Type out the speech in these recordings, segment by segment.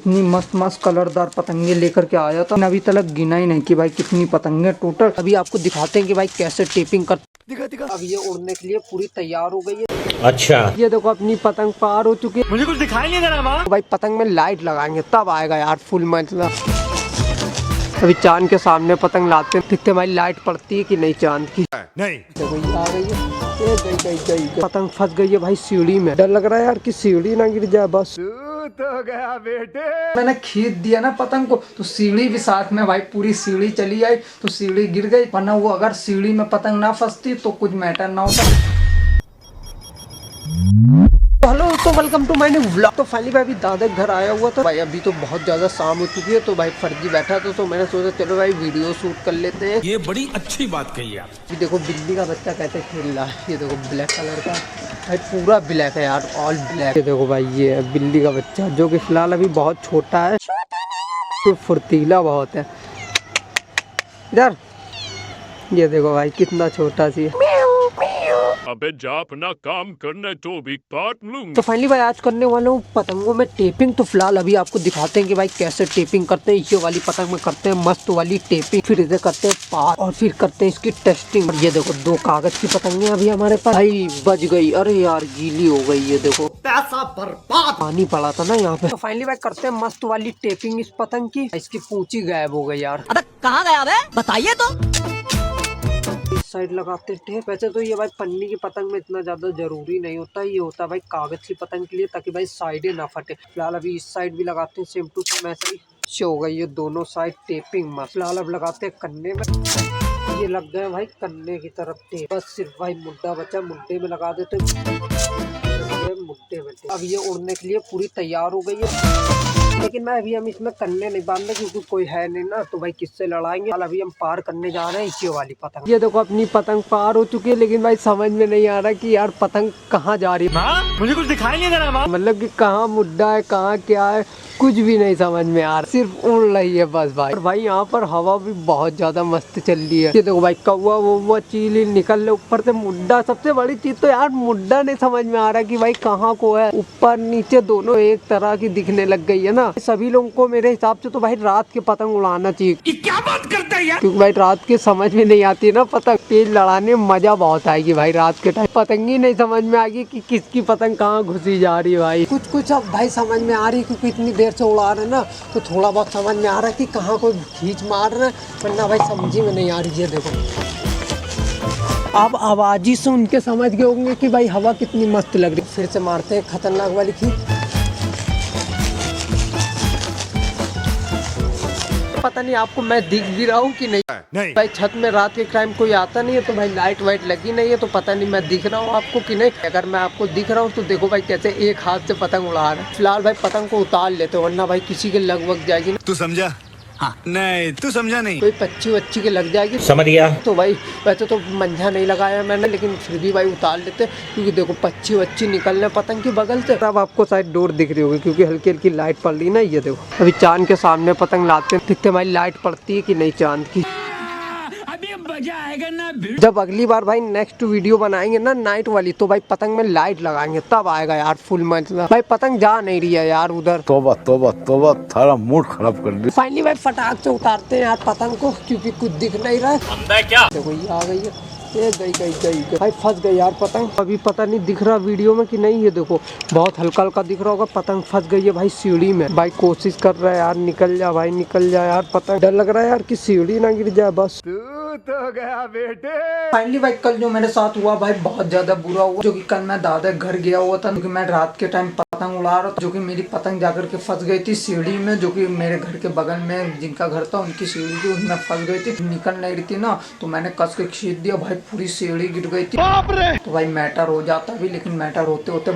इतनी मस्त मस्त कलरदार पतंगे लेकर के आया था, अभी तक गिना ही नहीं कि भाई कितनी पतंगे टोटल। अभी आपको दिखाते हैं कि भाई कैसे टेपिंग कर। दिखा। अब ये उड़ने के लिए पूरी तैयार हो गई है। अच्छा, ये देखो अपनी पतंग पार हो चुकी है। मुझे कुछ दिखाई नहीं दे रहा। तो भाई पतंग में लाइट लगाएंगे तब आएगा यार फुल मजा। अभी चांद के सामने पतंग लाते हैं, दिखते भाई लाइट पड़ती है कि नहीं चांद की। नहीं देखो ये आ गई है। गई। पतंग फंस गई है भाई सीढ़ी में। डर लग रहा है यार कि सीढ़ी ना गिर जाए। बस तो गया बेटे। मैंने खींच दिया ना पतंग को तो सीढ़ी भी साथ में भाई पूरी सीढ़ी चली आई तो सीढ़ी गिर गई, वरना वो अगर सीढ़ी में पतंग ना फंसती तो कुछ मैटर ना होता। हेलो तो welcome to my new vlog. तो फाइनली भाई अभी दादा घर आया हुआ था भाई। अभी तो बहुत ज्यादा शाम हो चुकी है तो भाई फर्जी बैठा था तो मैंने सोचा चलो भाई वीडियो शूट कर लेते हैं। ये बड़ी अच्छी बात कही आप। अभी देखो बिल्ली का बच्चा कैसे खेल रहा है। ये देखो ब्लैक कलर का भाई, पूरा ब्लैक है यार, ऑल ब्लैक। ये देखो भाई ये है बिल्ली का बच्चा जो कि फिलहाल अभी बहुत छोटा है तो फुर्तीला बहुत है। इधर ये देखो भाई कितना छोटा सी है। अबे जा अपना काम करने तो भी काट लूंगा। तो फाइनली भाई आज करने वाला हूँ पतंगों में टेपिंग। तो फिलहाल अभी आपको दिखाते हैं कि भाई कैसे टेपिंग करते हैं। ये वाली पतंग में करते हैं मस्त वाली टेपिंग, फिर इसे करते हैं पार और फिर करते हैं इसकी टेस्टिंग। ये देखो दो कागज की पतंगे अभी हमारे पास भाई बज गई। अरे यार गीली हो गई। ये देखो पैसा बर्बाद, पानी पड़ा था ना यहाँ पे। तो फाइनली भाई करते हैं मस्त वाली टेपिंग इस पतंग की। इसकी पूंछी गायब हो गई यार। अबे कहाँ गया बे? बताइए तो। साइड लगाते टेप। वैसे तो ये भाई पन्नी की पतंग में इतना ज्यादा जरूरी नहीं होता, ये होता है भाई कागज की पतंग के लिए ताकि भाई साइडें ना फटे। फिलहाल अभी इस साइड भी लगाते हैं सेम टू सेम ऐसे ही शो हो गई ये दोनों साइड टेपिंग मस्त। फिलहाल अब लगाते हैं कन्ने में। ये लग गए भाई कन्ने की तरफ टेप। बस सिर्फ भाई मुड्डा बचा, मुड्डे में लगा देते मुड्डे में। अब ये उड़ने के लिए पूरी तैयार हो गई है, लेकिन मैं अभी हम इसमें कन्ने नहीं बांध रहे क्योंकि कोई है नहीं ना तो भाई किससे लड़ाएंगे। अभी हम पार करने जा रहे हैं इसी वाली पतंग। ये देखो अपनी पतंग पार हो चुकी है, लेकिन भाई समझ में नहीं आ रहा कि यार पतंग कहाँ जा रही है। मुझे कुछ दिखाई नहीं दे रहा। मतलब कि कहाँ मुड्डा है कहाँ क्या है कुछ भी नहीं समझ में आ रहा, सिर्फ उड़ रही है बस भाई। और भाई यहाँ पर हवा भी बहुत ज्यादा मस्त चल रही है। ये देखो भाई कौवा वो चील निकल रहे ऊपर से। मुड्डा सबसे बड़ी चीज तो यार मुड्डा नहीं समझ में आ रहा कि भाई कहाँ को है। ऊपर नीचे दोनों एक तरह की दिखने लग गई है ना। सभी लोगों को मेरे हिसाब से तो भाई रात के पतंग उड़ाना चाहिए। क्या बात करता है यार? क्योंकि भाई रात के समझ में नहीं आती ना पतंग, तेज लड़ाने में मजा बहुत आएगी भाई रात के टाइम। पतंग ही नहीं समझ में आएगी कि किसकी पतंग कहाँ घुसी जा रही है भाई। कुछ अब भाई समझ में आ रही है क्योंकि इतनी देर से उड़ा रहे ना तो थोड़ा बहुत समझ में आ रहा है कि कहाँ कोई खींच मार रहा है, वरना भाई समझी में नहीं आ रही है। देखो आप आवाज ही सुन के समझ गए होंगे कि भाई हवा कितनी मस्त लग रही। फिर से मारते हैं खतरनाक वाली खींच। पता नहीं आपको मैं दिख भी रहा हूँ कि नहीं भाई। छत में रात के टाइम कोई आता नहीं है तो भाई लाइट वाइट लगी नहीं है तो पता नहीं मैं दिख रहा हूँ आपको कि नहीं। अगर मैं आपको दिख रहा हूँ तो देखो भाई कैसे एक हाथ से पतंग उड़ा रहा है। फिलहाल भाई पतंग को उतार लेते वरना भाई किसी के लग वग जाएगी ना। तू समझा? हाँ। नहीं तू समझा नहीं। कोई पच्ची वच्ची के लग जाएगी। समझ गया। तो भाई वैसे तो मंझा नहीं लगाया मैंने, लेकिन फिर भी भाई उतार लेते क्योंकि देखो पच्ची वच्ची निकलने पतंग की बगल से। अब आपको शायद डोर दिख रही होगी क्योंकि हल्की हल्की लाइट पड़ रही ना। ये देखो अभी चांद के सामने पतंग लाते हैं, दिखते भाई लाइट पड़ती है कि नहीं चांद की। मजा आएगा ना। जब अगली बार भाई नेक्स्ट वीडियो बनाएंगे ना नाइट वाली तो भाई पतंग में लाइट लगाएंगे तब आएगा यार फुल मजा। भाई पतंग जा नहीं रही है यार उधर। तोबा तोबा तोबा थारा मूड खराब कर दी। फाइनली भाई फटाक से उतारते हैं यार पतंग को क्योंकि कुछ दिख नहीं रहा है। क्या देखो ये आ गई है। ये गई भाई फंस गई यार पतंग। अभी पता नहीं दिख रहा वीडियो में कि नहीं। ये देखो बहुत हल्का हल्का दिख रहा होगा। पतंग फंस गई है भाई सीढ़ी में। भाई कोशिश कर रहा है यार निकल जा भाई निकल जा यार पतंग। डर लग रहा है यार कि सीढ़ी ना गिर जाए। बस तो गया बेटे। फाइनली भाई कल जो मेरे साथ हुआ भाई बहुत ज्यादा बुरा हुआ। जो कि कल मैं दादा घर गया हुआ था क्योंकि मैं रात के टाइम पतंग उड़ा रहा था, जो कि मेरी पतंग जाकर के फंस गई थी सीढ़ी में। जो कि मेरे घर के बगल में जिनका घर था उनकी सीढ़ी थी उसमें फंस गई थी, निकल नहीं रही थी ना तो मैंने कस के खींच दिया भाई पूरी सीढ़ी गिर गई थी। तो भाई मैटर हो जाता भी, लेकिन मैटर होते होते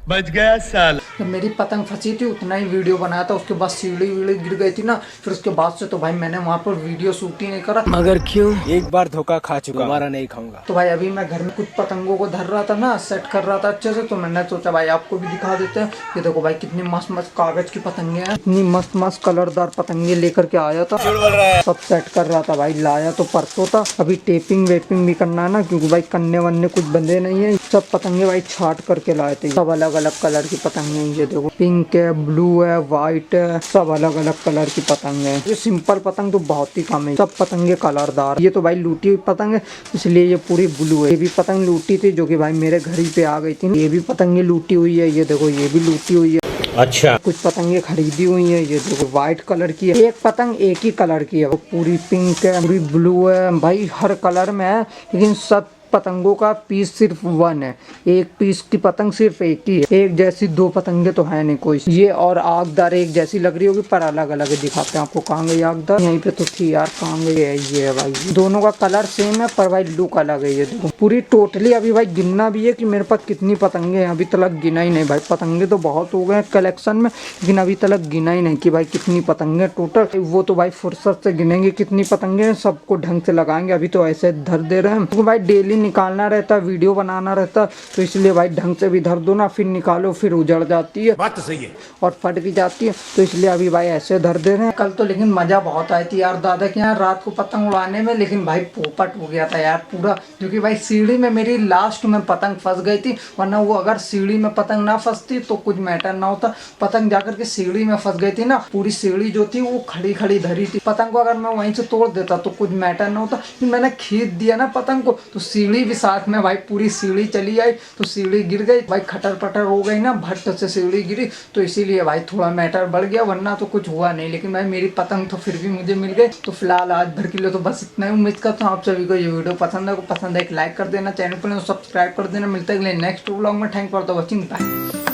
बच गया साल। जब मेरी पतंग फंसी थी उतना ही वीडियो बनाया था, उसके बाद सीढ़ी वीढ़ी गिर गई थी ना। फिर उसके बाद से तो भाई मैंने वहाँ पर वीडियो शूट ही नहीं करा। मगर क्यों? एक बार धोखा खा चुका, दोबारा नहीं खाऊंगा। तो भाई अभी मैं घर में कुछ पतंगों को धर रहा था ना, सेट कर रहा था अच्छे से, तो मैंने सोचा भाई आपको भी दिखा देते हैं। ये देखो भाई कितनी मस्त मस्त कागज की पतंगे हैं, इतनी मस्त मस्त कलरदार पतंगे लेकर के आया था। सब सेट कर रहा था भाई, लाया तो परसों था। अभी टेपिंग वेपिंग भी करना है ना क्योंकि भाई कन्ने वन्ने कुछ बंधे नहीं है। सब पतंगे भाई छाट करके लाए थे, सब अलग अलग कलर की पतंग है। ये देखो पिंक है, ब्लू है, व्हाइट है, सब अलग अलग कलर की पतंग है। ये सिंपल पतंग तो बहुत ही कम है, सब पतंगे कलरदार। ये तो भाई लूटी हुई पतंग है, इसलिए ये पूरी ब्लू है। ये भी पतंग लूटी थी जो कि भाई मेरे घर ही पे आ गई थी। ये भी पतंगे लूटी हुई है, ये देखो ये भी लूटी हुई है। अच्छा, कुछ पतंगे खरीदी हुई है। ये देखो व्हाइट कलर की है, एक पतंग एक ही कलर की है, वो पूरी पिंक है, पूरी ब्लू है, भाई हर कलर में है। लेकिन सब पतंगों का पीस सिर्फ 1 है, एक पीस की पतंग सिर्फ एक ही है। एक जैसी 2 पतंगे तो है नहीं कोई। ये और आगदार एक जैसी लग रही होगी पर अलग अलग है। दिखाते हैं आपको, कहाँ गई आगदार, यहीं पे तो थी यार, कहाँ गई है। ये है भाई, दोनों का कलर सेम है पर भाई लुक अलग है। ये देखो पूरी टोटली अभी भाई गिनना भी है कि मेरे पास कितनी पतंगे हैं, अभी तक गिना ही नहीं भाई। पतंगे तो बहुत हो गए कलेक्शन में, लेकिन अभी तक गिना ही नहीं कि भाई कितनी पतंगे टोटल। वो तो भाई फुर्सत से गिनेंगे कितनी पतंगे हैं, सबको ढंग से लगाएंगे। अभी तो ऐसे धर दे रहे हैं, तो भाई डेली निकालना रहता, वीडियो बनाना रहता, तो इसलिए भाई ढंग से भी धर दो ना, फिर निकालो फिर उजड़ जाती है, बात तो सही है, और फट भी जाती है। तो इसलिए अभी भाई ऐसे धर दे रहे हैं। कल तो लेकिन मजा बहुत आई थी यार दादा के यहाँ रात को पतंग उड़ाने में, लेकिन भाई पोपट हो गया था यार पूरा, क्योंकि भाई सीढ़ी में मेरी लास्ट में पतंग फंस गई थी। वरना वो अगर सीढ़ी में पतंग ना फंसती तो कुछ मैटर ना होता। पतंग जाकर के सीढ़ी में फंस गई थी ना, पूरी सीढ़ी जो थी वो खड़ी खड़ी धरी थी। पतंग को अगर मैं वहीं से तोड़ देता तो कुछ मैटर ना होता, मैंने खींच दिया ना पतंग को, तो सीढ़ी भी साथ में भाई पूरी सीढ़ी चली आई, तो सीढ़ी गिर गई भाई, खटर पटर हो गई ना, भट्ट से सीढ़ी गिरी, तो इसीलिए भाई थोड़ा मैटर बढ़ गया, वरना तो कुछ हुआ नहीं। लेकिन भाई मेरी पतंग तो फिर भी मुझे मिल गई। तो फिलहाल आज भर के लिए तो बस इतना ही। उम्मीद करता हूँ आप सभी को ये वीडियो पसंद है, एक लाइक कर देना, चैनल पर सब्सक्राइब कर देना। मिलते हैं अगले नेक्स्ट व्लॉग में। Thank for the watching, bye.